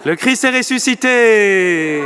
Le Christ est ressuscité.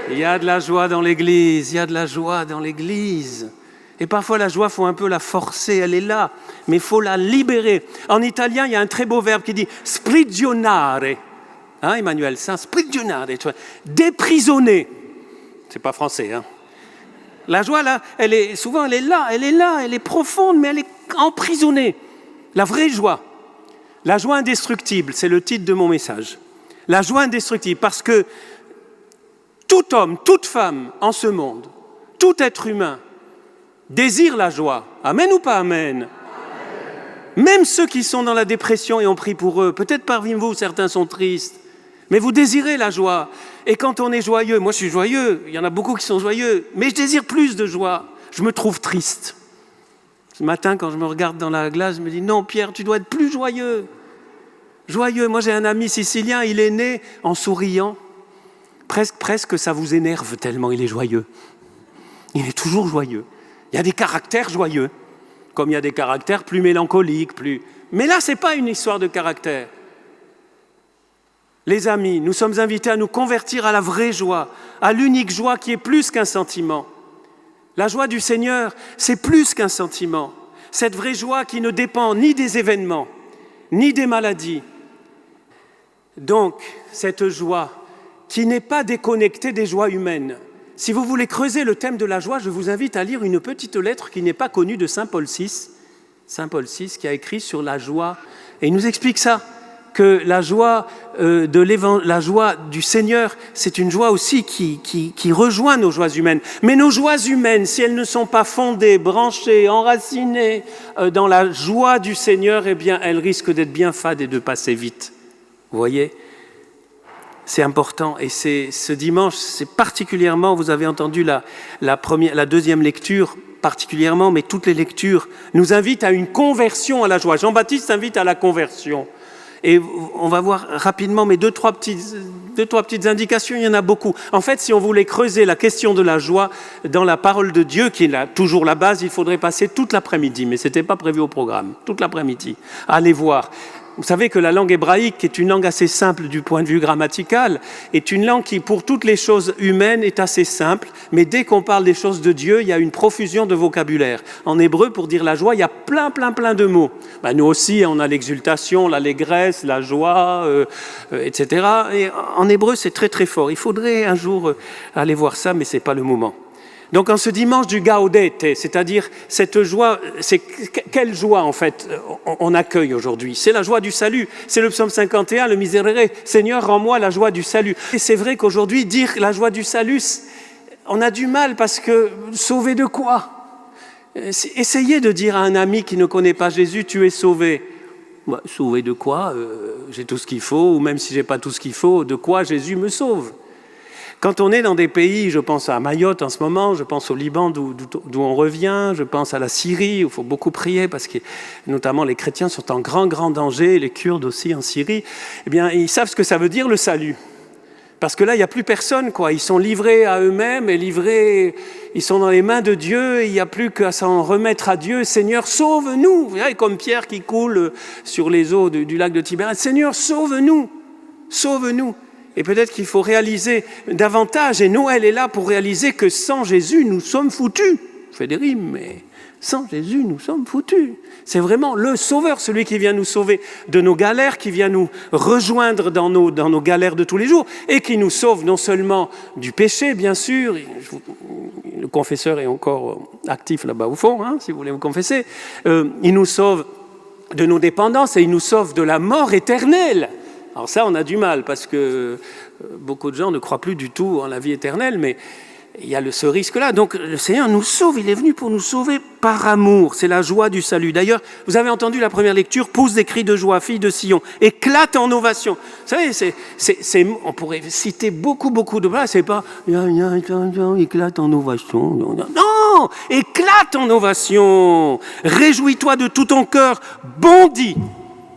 Il y a de la joie dans l'Église, il y a de la joie dans l'Église. Et parfois la joie, il faut un peu la forcer, elle est là, mais il faut la libérer. En italien, il y a un très beau verbe qui dit « sprigionare ». Hein, Emmanuel, ça, sprigionare, déprisonner. C'est pas français, hein. La joie, là, elle est là, elle est profonde, mais elle est emprisonnée. La vraie joie, la joie indestructible, c'est le titre de mon message. La joie indestructible, parce que tout homme, toute femme en ce monde, tout être humain désire la joie. Amen ou pas amen? Même ceux qui sont dans la dépression et on prie pour eux, peut-être parmi vous, certains sont tristes, mais vous désirez la joie. Et quand on est joyeux, moi je suis joyeux, il y en a beaucoup qui sont joyeux, mais je désire plus de joie. Je me trouve triste. Ce matin, quand je me regarde dans la glace, je me dis, non Pierre, tu dois être plus joyeux. Joyeux. Moi j'ai un ami sicilien, il est né en souriant. Presque ça vous énerve tellement il est joyeux. Il est toujours joyeux. Il y a des caractères joyeux, comme il y a des caractères plus mélancoliques, Mais là, ce n'est pas une histoire de caractère. Les amis, nous sommes invités à nous convertir à la vraie joie, à l'unique joie qui est plus qu'un sentiment. La joie du Seigneur, c'est plus qu'un sentiment. Cette vraie joie qui ne dépend ni des événements, ni des maladies. Donc, cette joie qui n'est pas déconnectée des joies humaines. Si vous voulez creuser le thème de la joie, je vous invite à lire une petite lettre qui n'est pas connue de Saint Paul VI. Saint Paul VI qui a écrit sur la joie. Et il nous explique ça, que la joie, la joie du Seigneur, c'est une joie aussi qui rejoint nos joies humaines. Mais nos joies humaines, si elles ne sont pas fondées, branchées, enracinées dans la joie du Seigneur, eh bien, elles risquent d'être bien fades et de passer vite. Vous voyez ? C'est important et ce dimanche, c'est particulièrement, vous avez entendu la deuxième lecture particulièrement, mais toutes les lectures nous invitent à une conversion à la joie. Jean-Baptiste invite à la conversion. Et on va voir rapidement, mais deux, trois petites indications, il y en a beaucoup. En fait, si on voulait creuser la question de la joie dans la parole de Dieu, qui est toujours la base, il faudrait passer toute l'après-midi, mais ce n'était pas prévu au programme, toute l'après-midi. Allez voir. Vous savez que la langue hébraïque, qui est une langue assez simple du point de vue grammatical, est une langue qui, pour toutes les choses humaines, est assez simple, mais dès qu'on parle des choses de Dieu, il y a une profusion de vocabulaire. En hébreu, pour dire la joie, il y a plein de mots. Nous aussi, on a l'exultation, l'allégresse, la joie, etc. Et en hébreu, c'est très fort. Il faudrait un jour aller voir ça, mais ce n'est pas le moment. Donc en ce dimanche du Gaudete, c'est-à-dire cette joie, c'est quelle joie en fait on accueille aujourd'hui? C'est la joie du salut, c'est le psaume 51, le Miserere, Seigneur rends-moi la joie du salut. Et c'est vrai qu'aujourd'hui dire la joie du salut, on a du mal parce que sauvé de quoi? Essayez de dire à un ami qui ne connaît pas Jésus, tu es sauvé. Sauvé de quoi? J'ai tout ce qu'il faut, ou même si j'ai pas tout ce qu'il faut, de quoi Jésus me sauve? Quand on est dans des pays, je pense à Mayotte en ce moment, je pense au Liban d'où on revient, je pense à la Syrie, où il faut beaucoup prier parce que notamment les chrétiens sont en grand danger, les Kurdes aussi en Syrie, eh bien ils savent ce que ça veut dire le salut. Parce que là, il n'y a plus personne, quoi. Ils sont livrés à eux-mêmes et ils sont dans les mains de Dieu, et il n'y a plus qu'à s'en remettre à Dieu. Seigneur, sauve-nous. Vous voyez, comme Pierre qui coule sur les eaux du lac de Tibériade. Seigneur, sauve-nous. Sauve-nous. Et peut-être qu'il faut réaliser davantage, et Noël est là pour réaliser que sans Jésus, nous sommes foutus. Je fais des rimes, mais sans Jésus, nous sommes foutus. C'est vraiment le Sauveur, celui qui vient nous sauver de nos galères, qui vient nous rejoindre dans nos galères de tous les jours, et qui nous sauve non seulement du péché, bien sûr, le confesseur est encore actif là-bas au fond, si vous voulez vous confesser, il nous sauve de nos dépendances, et il nous sauve de la mort éternelle. Alors ça, on a du mal, parce que beaucoup de gens ne croient plus du tout en la vie éternelle, mais il y a ce risque-là. Donc le Seigneur nous sauve, il est venu pour nous sauver par amour. C'est la joie du salut. D'ailleurs, vous avez entendu la première lecture, pousse des cris de joie, fille de Sion, éclate en ovation. Vous savez, on pourrait citer beaucoup de phrases, c'est pas éclate en ovation. Non, éclate en ovation. Réjouis-toi de tout ton cœur, bondis.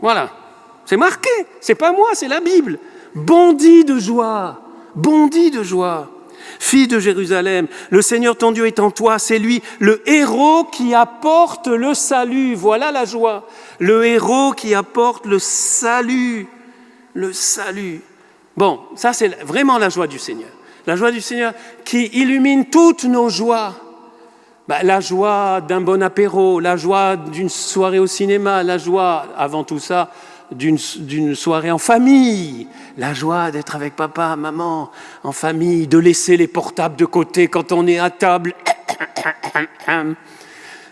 Voilà. C'est marqué, c'est pas moi, c'est la Bible. Bondis de joie, bondis de joie. Fille de Jérusalem, le Seigneur ton Dieu est en toi, c'est lui, le héros qui apporte le salut. Voilà la joie, le héros qui apporte le salut. Le salut. Bon, ça c'est vraiment la joie du Seigneur. La joie du Seigneur qui illumine toutes nos joies. La joie d'un bon apéro, la joie d'une soirée au cinéma, la joie, avant tout ça, d'une soirée en famille, la joie d'être avec papa, maman, en famille, de laisser les portables de côté quand on est à table,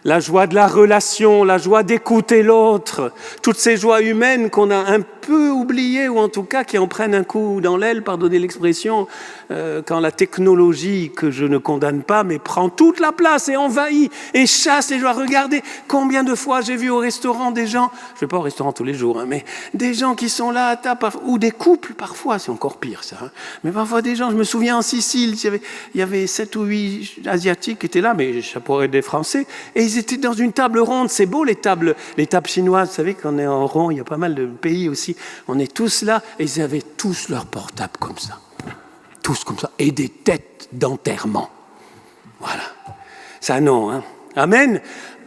la joie de la relation, la joie d'écouter l'autre, toutes ces joies humaines qu'on a un peu oubliées, ou en tout cas qui en prennent un coup dans l'aile, pardonnez l'expression, quand la technologie, que je ne condamne pas, mais prend toute la place et envahit et chasse les joies. Regardez combien de fois j'ai vu au restaurant des gens, je ne vais pas au restaurant tous les jours, mais des gens qui sont là à table, ou des couples parfois, c'est encore pire ça, mais parfois des gens, je me souviens en Sicile, il y avait 7 ou 8 Asiatiques qui étaient là, mais ça pourrait être des Français, et ils étaient dans une table ronde. C'est beau les tables chinoises, vous savez qu'on est en rond, il y a pas mal de pays aussi, on est tous là, et ils avaient tous leur portable comme ça. Tous comme ça, et des têtes d'enterrement. Voilà. Ça non, hein. Amen.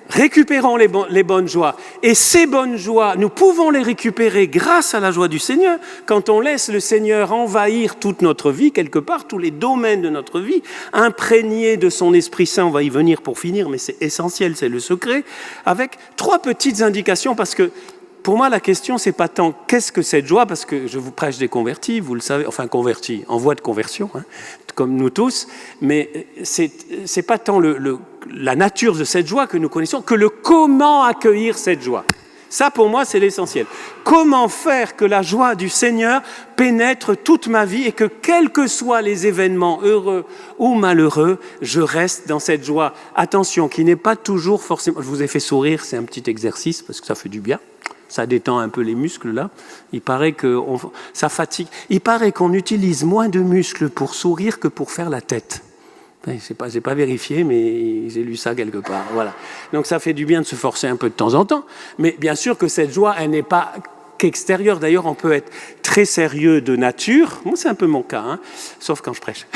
Récupérons les bonnes joies. Et ces bonnes joies, nous pouvons les récupérer grâce à la joie du Seigneur, quand on laisse le Seigneur envahir toute notre vie, quelque part, tous les domaines de notre vie, imprégné de son Esprit Saint, on va y venir pour finir, mais c'est essentiel, c'est le secret, avec 3 petites indications, parce que pour moi, la question, c'est pas tant qu'est-ce que cette joie, parce que je vous prêche des convertis, vous le savez, enfin convertis, en voie de conversion, hein, comme nous tous, mais c'est pas tant la nature de cette joie que nous connaissons, que le comment accueillir cette joie. Ça, pour moi, c'est l'essentiel. Comment faire que la joie du Seigneur pénètre toute ma vie et que, quels que soient les événements heureux ou malheureux, je reste dans cette joie. Attention, qui n'est pas toujours forcément... Je vous ai fait sourire, c'est un petit exercice, parce que ça fait du bien. Ça détend un peu les muscles, là. Il paraît que ça fatigue. Il paraît qu'on utilise moins de muscles pour sourire que pour faire la tête. J'ai pas vérifié, mais j'ai lu ça quelque part. Voilà. Donc ça fait du bien de se forcer un peu de temps en temps. Mais bien sûr que cette joie, elle n'est pas qu'extérieure. D'ailleurs, on peut être très sérieux de nature. Moi, c'est un peu mon cas, hein, sauf quand je prêche.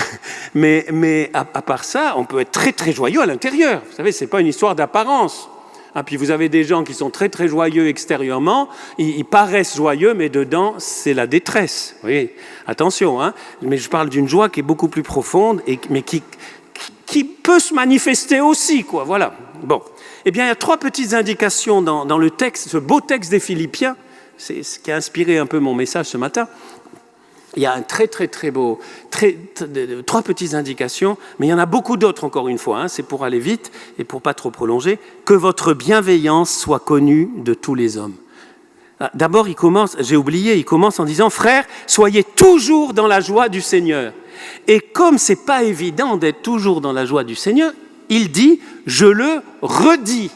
Mais à part ça, on peut être très, très joyeux à l'intérieur. Vous savez, c'est pas une histoire d'apparence. Ah, puis vous avez des gens qui sont très très joyeux extérieurement, ils paraissent joyeux, mais dedans c'est la détresse. Oui, attention, hein. Mais je parle d'une joie qui est beaucoup plus profonde, mais qui peut se manifester aussi, quoi. Voilà. Bon, eh bien il y a 3 petites indications dans le texte, ce beau texte des Philippiens, c'est ce qui a inspiré un peu mon message ce matin. Il y a un très beau, 3 petites indications, mais il y en a beaucoup d'autres encore une fois, hein, c'est pour aller vite et pour pas trop prolonger. Que votre bienveillance soit connue de tous les hommes. D'abord, il commence en disant, frères, soyez toujours dans la joie du Seigneur. Et comme c'est pas évident d'être toujours dans la joie du Seigneur, il dit, je le redis,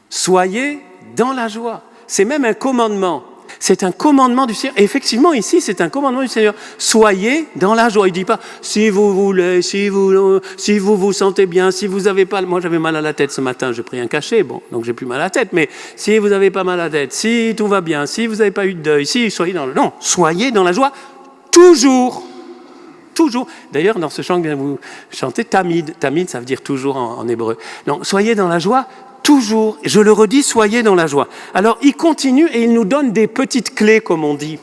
soyez dans la joie. C'est même un commandement. C'est un commandement du Seigneur. Et effectivement, ici, c'est un commandement du Seigneur. Soyez dans la joie. Il ne dit pas, si vous voulez, si vous vous sentez bien, si vous n'avez pas... Moi, j'avais mal à la tête ce matin, j'ai pris un cachet, bon, donc j'ai plus mal à la tête. Mais si vous n'avez pas mal à la tête, si tout va bien, si vous n'avez pas eu de deuil, soyez dans le... Non, soyez dans la joie, toujours. Toujours. D'ailleurs, dans ce chant que vous chantez, tamid, ça veut dire toujours en hébreu. Donc, soyez dans la joie, toujours, je le redis, soyez dans la joie. Alors, il continue et il nous donne des petites clés, comme on dit,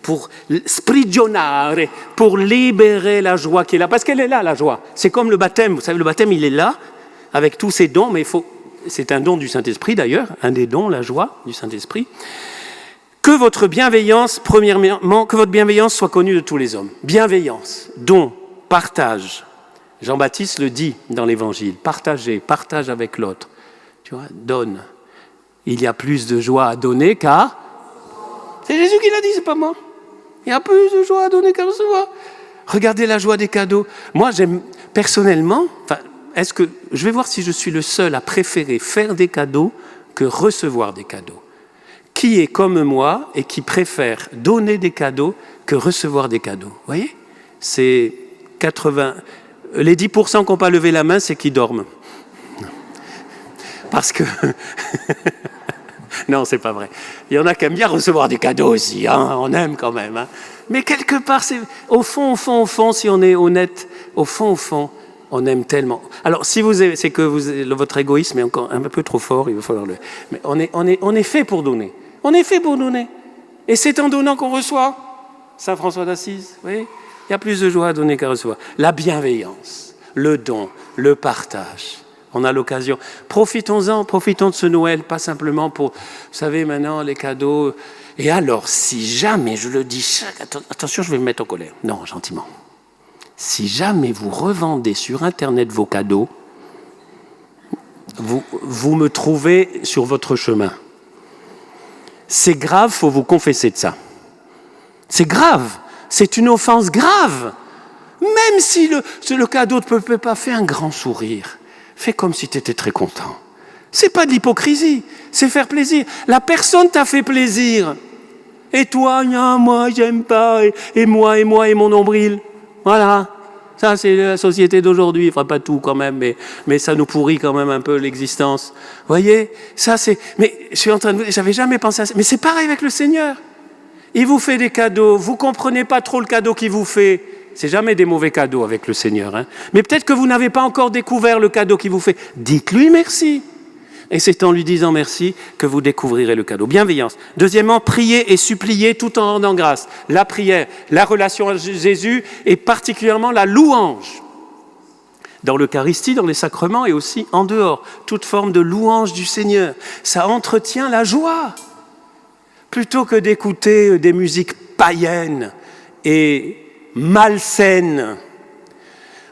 pour sprigionare, pour libérer la joie qui est là. Parce qu'elle est là, la joie. C'est comme le baptême. Vous savez, le baptême, il est là, avec tous ses dons, mais c'est un don du Saint-Esprit, d'ailleurs, un des dons, la joie du Saint-Esprit. Que votre bienveillance, premièrement, que votre bienveillance soit connue de tous les hommes. Bienveillance, don, partage. Jean-Baptiste le dit dans l'Évangile. Partage avec l'autre. Tu vois, donne. Il y a plus de joie à donner qu'à... C'est Jésus qui l'a dit, c'est pas moi. Il y a plus de joie à donner qu'à recevoir. Regardez la joie des cadeaux. Moi, j'aime personnellement... je vais voir si je suis le seul à préférer faire des cadeaux que recevoir des cadeaux. Qui est comme moi et qui préfère donner des cadeaux que recevoir des cadeaux? Vous voyez? C'est 80... Les 10% qui n'ont pas levé la main, c'est qu'ils dorment. Parce que... Non, c'est pas vrai. Il y en a qui aiment bien recevoir des cadeaux aussi, hein, on aime quand même. Hein. Mais quelque part, c'est au fond, si on est honnête, au fond, on aime tellement. Alors, si c'est que votre égoïsme est encore un peu trop fort, il va falloir le... Mais on est fait pour donner. On est fait pour donner. Et c'est en donnant qu'on reçoit. Saint François d'Assise, vous voyez ? Il y a plus de joie à donner qu'à recevoir. La bienveillance, le don, le partage. On a l'occasion. Profitons-en, profitons de ce Noël, pas simplement pour, vous savez, maintenant, les cadeaux. Et alors, si jamais, je le dis, attention, je vais me mettre en colère. Non, gentiment. Si jamais vous revendez sur Internet vos cadeaux, vous me trouvez sur votre chemin. C'est grave, il faut vous confesser de ça. C'est grave, c'est une offense grave. Même si le cadeau ne peut pas faire un grand sourire, fais comme si tu étais très content. C'est pas de l'hypocrisie, c'est faire plaisir. La personne t'a fait plaisir. Et toi, non, moi, j'aime pas, et moi, et mon nombril. Voilà. Ça, c'est la société d'aujourd'hui. Enfin, pas tout quand même, mais ça nous pourrit quand même un peu l'existence. Vous voyez, ça, c'est... Mais je suis en train de... J'avais jamais pensé à ça. Mais c'est pareil avec le Seigneur. Il vous fait des cadeaux. Vous comprenez pas trop le cadeau qu'il vous fait. C'est jamais des mauvais cadeaux avec le Seigneur. Hein. Mais peut-être que vous n'avez pas encore découvert le cadeau qu'il vous fait. Dites-lui merci. Et c'est en lui disant merci que vous découvrirez le cadeau. Bienveillance. Deuxièmement, prier et supplier tout en rendant grâce. La prière, la relation à Jésus et particulièrement la louange. Dans l'Eucharistie, dans les sacrements et aussi en dehors. Toute forme de louange du Seigneur. Ça entretient la joie. Plutôt que d'écouter des musiques païennes et malsaines.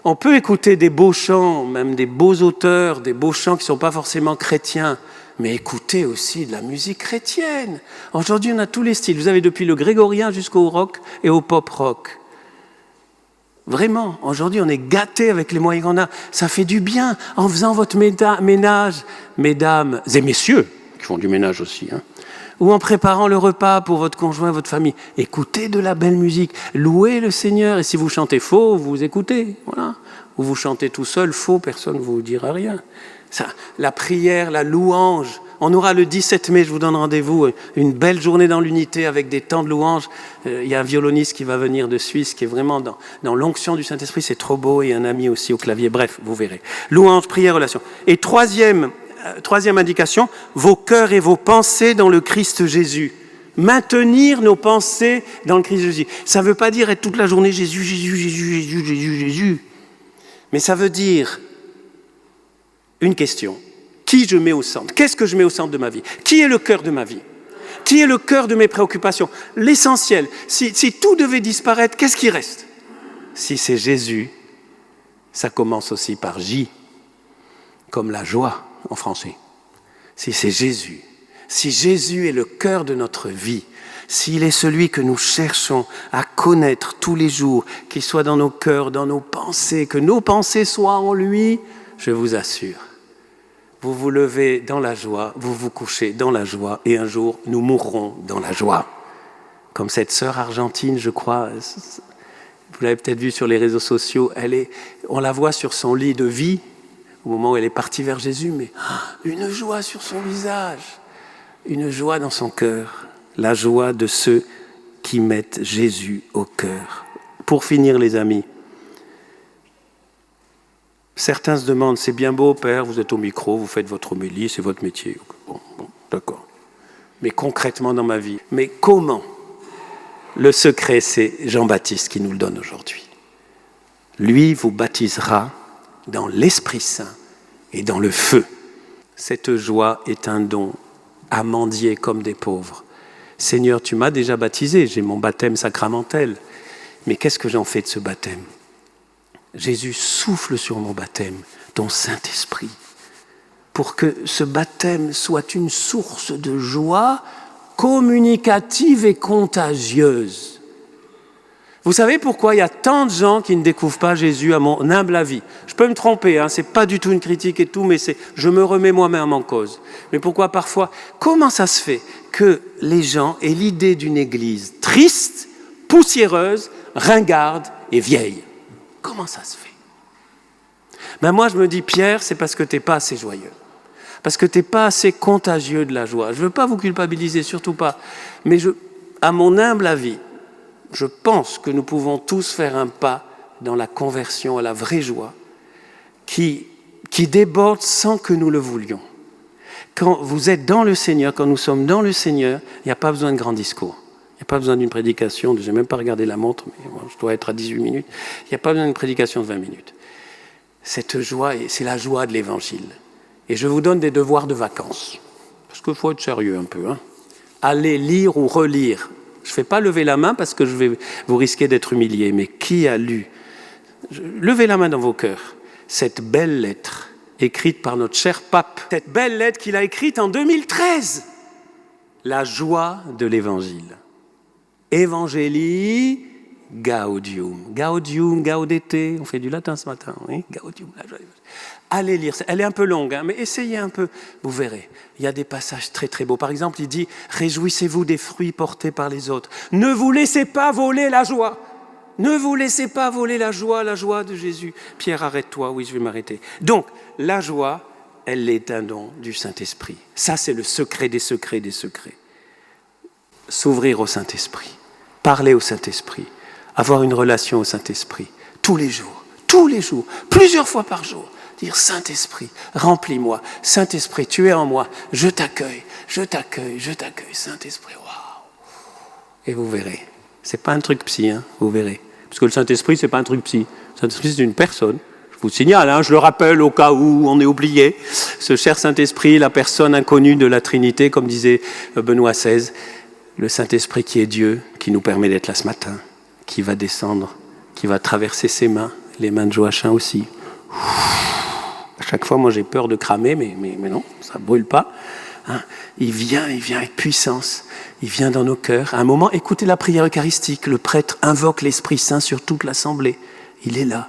On peut écouter des beaux chants, même des beaux auteurs, des beaux chants qui ne sont pas forcément chrétiens, mais écoutez aussi de la musique chrétienne. Aujourd'hui, on a tous les styles. Vous avez depuis le grégorien jusqu'au rock et au pop rock. Vraiment, aujourd'hui, on est gâtés avec les moyens qu'on a. Ça fait du bien en faisant votre ménage, mesdames et messieurs, qui font du ménage aussi, hein. Ou en préparant le repas pour votre conjoint, votre famille. Écoutez de la belle musique, louez le Seigneur. Et si vous chantez faux, vous écoutez. Voilà. Ou vous chantez tout seul, faux, personne ne vous dira rien. Ça, la prière, la louange. On aura le 17 mai, je vous donne rendez-vous, une belle journée dans l'unité avec des temps de louange. Il y a un violoniste qui va venir de Suisse, qui est vraiment dans l'onction du Saint-Esprit, c'est trop beau, et un ami aussi au clavier. Bref, vous verrez. Louange, prière, relation. Et troisième indication, vos cœurs et vos pensées dans le Christ Jésus. Maintenir nos pensées dans le Christ Jésus. Ça ne veut pas dire être toute la journée Jésus, Jésus, Jésus, Jésus, Jésus, Jésus. Mais ça veut dire une question. Qui je mets au centre ? Qu'est-ce que je mets au centre de ma vie ? Qui est le cœur de ma vie ? Qui est le cœur de mes préoccupations ? L'essentiel. Si tout devait disparaître, qu'est-ce qui reste ? Si c'est Jésus, ça commence aussi par J, comme la joie en français. Si c'est Jésus, si Jésus est le cœur de notre vie, s'il est celui que nous cherchons à connaître tous les jours, qu'il soit dans nos cœurs, dans nos pensées, que nos pensées soient en lui, je vous assure, vous vous levez dans la joie, vous vous couchez dans la joie, et un jour, nous mourrons dans la joie. Comme cette sœur argentine, je crois, vous l'avez peut-être vu sur les réseaux sociaux, on la voit sur son lit de vie, au moment où elle est partie vers Jésus, mais une joie sur son visage, une joie dans son cœur, la joie de ceux qui mettent Jésus au cœur. Pour finir, les amis, certains se demandent, c'est bien beau, Père, vous êtes au micro, vous faites votre homélie, c'est votre métier. Bon, d'accord. Mais concrètement dans ma vie, mais comment ? Le secret, c'est Jean-Baptiste qui nous le donne aujourd'hui. Lui vous baptisera dans l'Esprit Saint et dans le feu. Cette joie est un don à mendier comme des pauvres. Seigneur, tu m'as déjà baptisé, j'ai mon baptême sacramentel. Mais qu'est-ce que j'en fais de ce baptême ? Jésus souffle sur mon baptême, ton Saint-Esprit, pour que ce baptême soit une source de joie communicative et contagieuse. Vous savez pourquoi il y a tant de gens qui ne découvrent pas Jésus, à mon humble avis ? Je peux me tromper, hein, c'est pas du tout une critique et tout, mais je me remets moi-même en cause. Mais pourquoi parfois, comment ça se fait que les gens aient l'idée d'une église triste, poussiéreuse, ringarde et vieille ? Comment ça se fait ? Ben moi je me dis, Pierre, c'est parce que tu n'es pas assez joyeux. Parce que tu n'es pas assez contagieux de la joie. Je ne veux pas vous culpabiliser, surtout pas. Mais à mon humble avis, je pense que nous pouvons tous faire un pas dans la conversion à la vraie joie qui déborde sans que nous le voulions. Quand vous êtes dans le Seigneur, quand nous sommes dans le Seigneur, il n'y a pas besoin de grands discours. n'y a pas besoin d'une prédication, je n'ai même pas regardé la montre, mais bon, je dois être à 18 minutes. Il n'y a pas besoin d'une prédication de 20 minutes. Cette joie, c'est la joie de l'Évangile. Et je vous donne des devoirs de vacances. Parce qu'il faut être sérieux un peu. Allez lire ou relire. Je ne fais pas lever la main parce que vous risquez d'être humilié. Mais qui a lu? Levez la main dans vos cœurs. Cette belle lettre écrite par notre cher pape. Cette belle lettre qu'il a écrite en 2013. La joie de l'Évangile. Evangelii Gaudium. Gaudium, gaudete. On fait du latin ce matin. Oui, Gaudium, la joie de l'Évangile. Allez lire. Elle est un peu longue, mais essayez un peu. Vous verrez. Il y a des passages très très beaux. Par exemple, il dit « Réjouissez-vous des fruits portés par les autres. Ne vous laissez pas voler la joie. Ne vous laissez pas voler la joie de Jésus. » Pierre, arrête-toi. Oui, je vais m'arrêter. Donc, la joie, elle est un don du Saint-Esprit. Ça, c'est le secret des secrets des secrets. S'ouvrir au Saint-Esprit. Parler au Saint-Esprit. Avoir une relation au Saint-Esprit. Tous les jours, plusieurs fois par jour. Dire « Saint-Esprit, remplis-moi. Saint-Esprit, tu es en moi. Je t'accueille. Saint-Esprit, waouh !» Et vous verrez. C'est pas un truc psy, vous verrez. Parce que le Saint-Esprit, c'est pas un truc psy. Le Saint-Esprit, c'est une personne. Je vous signale, je le rappelle au cas où on est oublié. Ce cher Saint-Esprit, la personne inconnue de la Trinité, comme disait Benoît XVI. Le Saint-Esprit qui est Dieu, qui nous permet d'être là ce matin, qui va descendre, qui va traverser ses mains, les mains de Joachim aussi. À chaque fois, moi, j'ai peur de cramer, mais non, ça ne brûle pas. Il vient avec puissance. Il vient dans nos cœurs. À un moment, écoutez la prière eucharistique. Le prêtre invoque l'Esprit Saint sur toute l'assemblée. Il est là.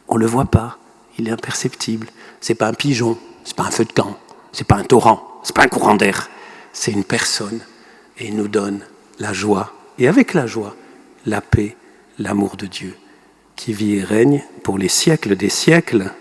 On ne le voit pas. Il est imperceptible. Ce n'est pas un pigeon. Ce n'est pas un feu de camp. Ce n'est pas un torrent. Ce n'est pas un courant d'air. C'est une personne. Et il nous donne la joie. Et avec la joie, la paix, l'amour de Dieu, qui vit et règne pour les siècles des siècles.